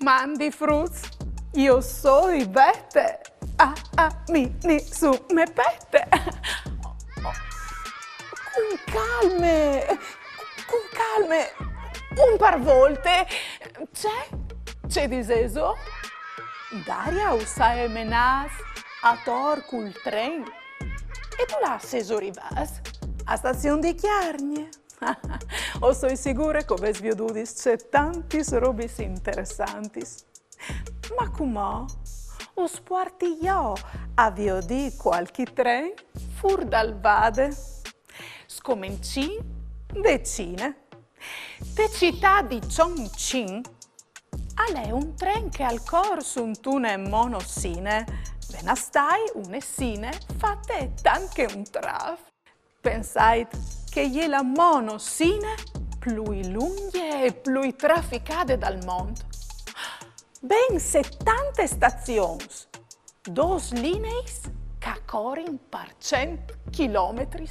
Mandi Fruz, io soy Bette, mini su me pette. Con calme, un par volte. C'è diseso? Daria usa menas a tor cul tren. E tu la sesorivas a stazione di Chiarnie. O soy sicura che ves viodudis c'è tantis robis interessantis. Ma com'ò? Us porti io a viodì qualche tren fur dal vade. Scomenci decine. De città di Chongqing è un tren che al corso un tune monosine. Benastai un'essine fatte anche un traf. Pensai che la monosine più lunghe e più trafficate dal mondo. Ben 70 stazioni, 2 linee che corrono per 100 chilometri.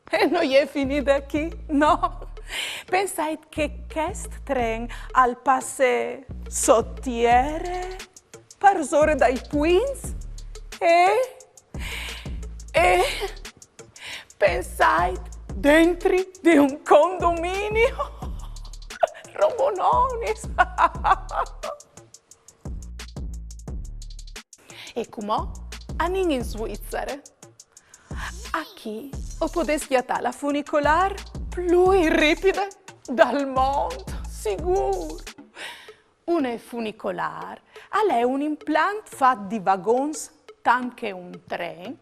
E non è finita qui, no. Pensai che questo tren al passe sottiere per usare dai Queens e pensai dentro di un condominio robononis. E come anin in Svizzera? Qui o potessi chiamare la funicolare più ripida dal mondo, sicuro. Una funicolare è un impianto fatto di vagoni, anche un tren,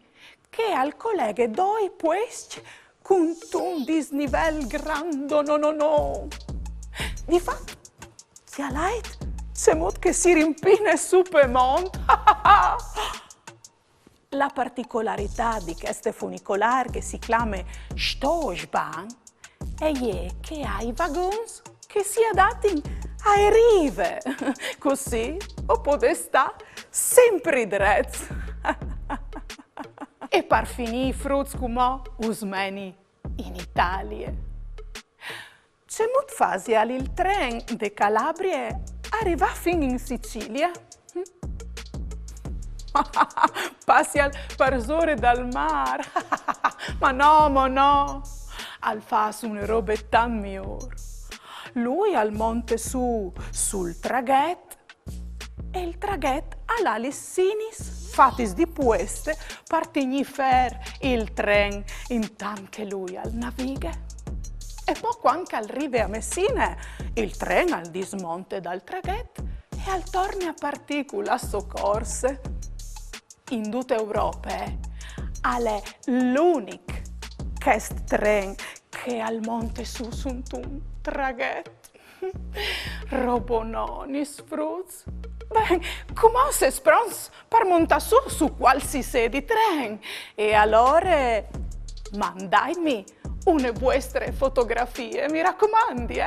che al collega due posti con un dislivello grande, no. Di fatto, c'è c'è modo che si rimpine su per mondo. La particolarità di queste funicolari che si chiama Stoßbahn è che ha i vagoni che si adattano alle rive, così o potete stare sempre dritto. E per finire, Fruz come usmeni in Italia. C'è molto facile il tren di Calabria arriva fino in Sicilia. Passi al parsore dal mare. ma no. Al fa una roba tan migliore. Lui al monte sul traghetto e il traghetto ha le sinis fatis di pueste per tenere il tren intanto che lui al naviga. E poi quando arriva a Messina, il tren al dismonte dal traghetto e al torna a particula a soccorse. In tutta Europa è l'unico tren che al monte su un traghetto. Robononis, Fruz. Beh, come si spronz per montare su qualsiasi tren? E allora mandai una vostre fotografie, mi raccomandi,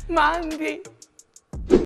Mandi.